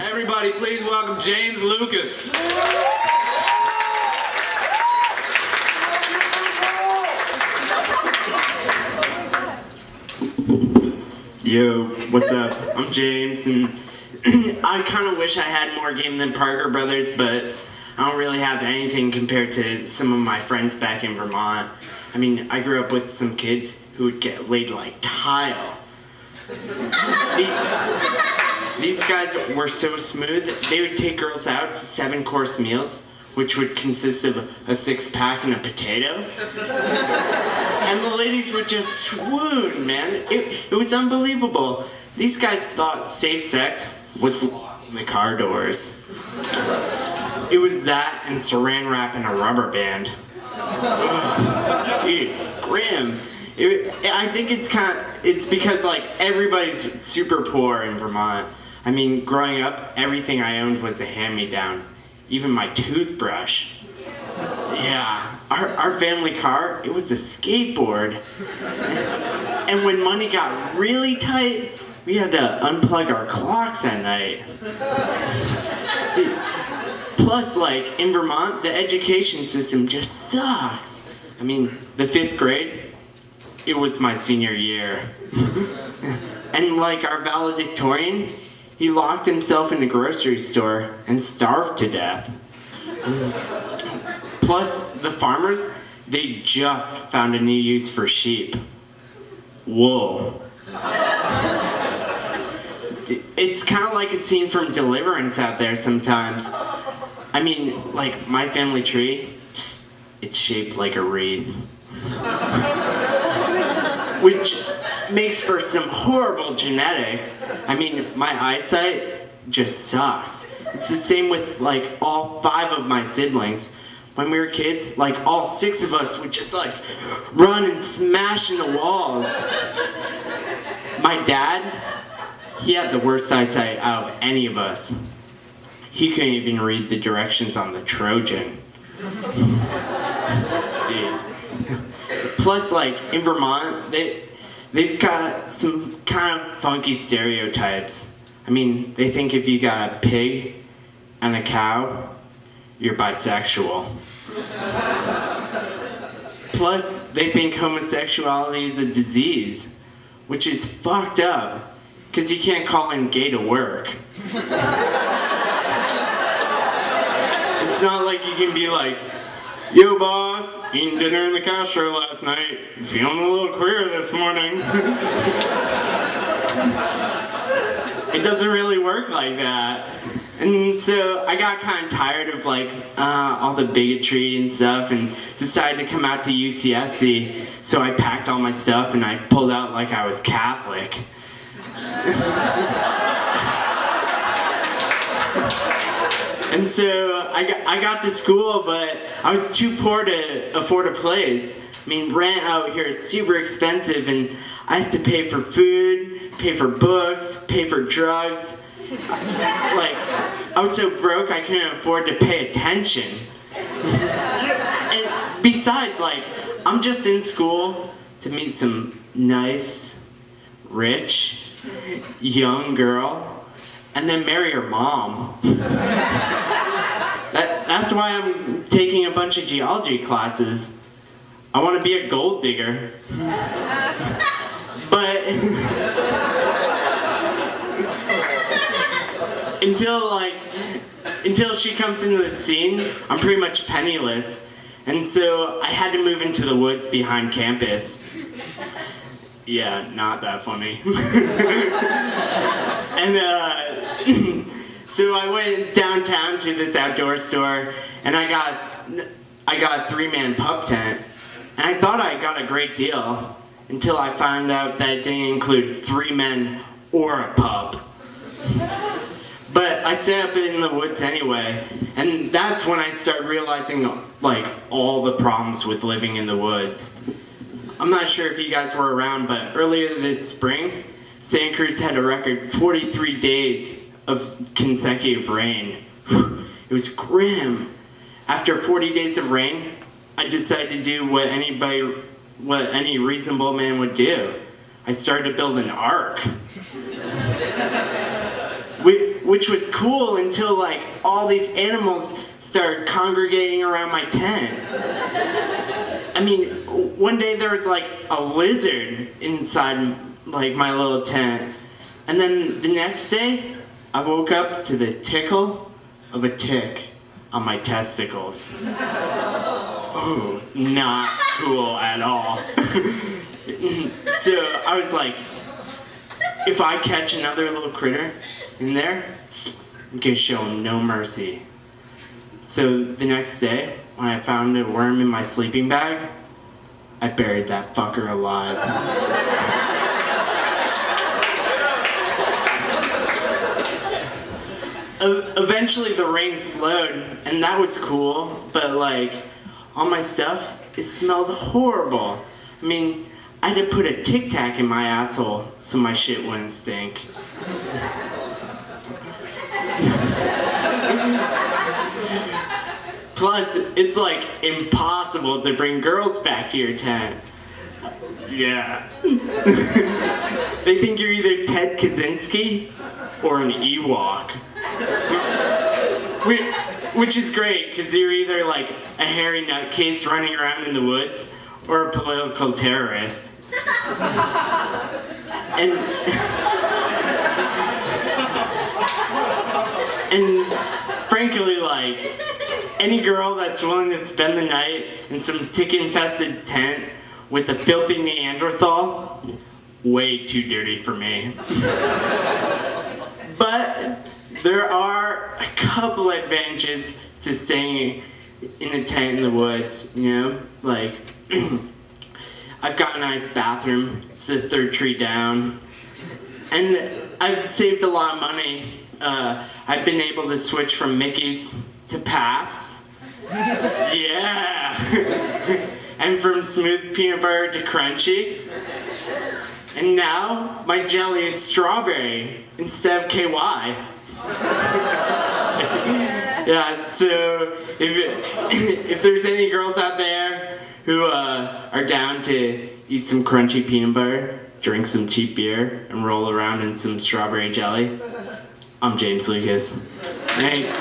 Everybody, please welcome James Lucas. Yo, what's up? I'm James, and I kind of wish I had more game than Parker Brothers, but I don't really have anything compared to some of my friends back in Vermont. I mean, I grew up with some kids who would get laid like tile. These guys were so smooth, they would take girls out to 7-course meals, which would consist of a 6-pack and a potato. And the ladies would just swoon, man. It was unbelievable. These guys thought safe sex was locking the car doors. It was that and saran wrap and a rubber band. Ugh, dude, grim. I think it's because like everybody's super poor in Vermont. I mean, growing up, everything I owned was a hand-me-down. Even my toothbrush. Yeah, our family car, it was a skateboard. And when money got really tight, we had to unplug our clocks at night. Dude, plus, like, in Vermont, the education system just sucks. I mean, the 5th grade, it was my senior year. And like our valedictorian, he locked himself in a grocery store and starved to death. Plus, the farmers, they just found a new use for sheep. Wool. It's kind of like a scene from Deliverance out there sometimes. I mean, like, my family tree, it's shaped like a wreath. Which makes for some horrible genetics. I mean, my eyesight just sucks. It's the same with, like, all 5 of my siblings. When we were kids, like, all 6 of us would just, like, run and smash into walls. My dad, he had the worst eyesight out of any of us. He couldn't even read the directions on the Trojan. Dude. Plus, like, in Vermont, they've got some kind of funky stereotypes. I mean, they think if you got a pig and a cow, you're bisexual. Plus, they think homosexuality is a disease, which is fucked up, because you can't call in gay to work. It's not like you can be like, yo boss, eating dinner in the Castro last night, feeling a little queer this morning. It doesn't really work like that. And so I got kind of tired of like all the bigotry and stuff and decided to come out to UCSC. So I packed all my stuff and I pulled out like I was Catholic. And so I got to school, but I was too poor to afford a place. I mean, rent out here is super expensive, and I have to pay for food, pay for books, pay for drugs. Like, I was so broke I couldn't afford to pay attention. And besides, like, I'm just in school to meet some nice, rich, young girl, and then marry her mom. That's why I'm taking a bunch of geology classes. I want to be a gold digger. But until she comes into the scene, I'm pretty much penniless. And so I had to move into the woods behind campus. Yeah, not that funny. And so I went downtown to this outdoor store, and I got a 3-man pup tent, and I thought I got a great deal until I found out that it didn't include 3 men or a pup. But I set up in the woods anyway, and that's when I started realizing like all the problems with living in the woods. I'm not sure if you guys were around, but earlier this spring, Santa Cruz had a record 43 days of consecutive rain. It was grim. After 40 days of rain, I decided to do what any reasonable man would do. I started to build an ark. which was cool until like all these animals started congregating around my tent. I mean, one day there was like a lizard inside like my little tent, and then the next day I woke up to the tickle of a tick on my testicles. Oh, not cool at all. So I was like, if I catch another little critter in there, I'm gonna show him no mercy. So the next day, when I found a worm in my sleeping bag, I buried that fucker alive. Eventually the rain slowed, and that was cool, but like, all my stuff, it smelled horrible. I mean, I had to put a Tic Tac in my asshole so my shit wouldn't stink. Plus, it's like impossible to bring girls back to your tent. Yeah. They think you're either Ted Kaczynski or an Ewok. Which is great, because you're either like a hairy nutcase running around in the woods or a political terrorist. And frankly, like, any girl that's willing to spend the night in some tick-infested tent with a filthy Neanderthal, way too dirty for me. But there are a couple advantages to staying in a tent in the woods, you know? Like, I've got a nice bathroom, it's the third tree down, and I've saved a lot of money. I've been able to switch from Mickey's to Pabst. Yeah! And from smooth peanut butter to crunchy. And now, my jelly is strawberry instead of KY. Yeah, so if there's any girls out there who are down to eat some crunchy peanut butter, drink some cheap beer, and roll around in some strawberry jelly, I'm James Lucas. Thanks.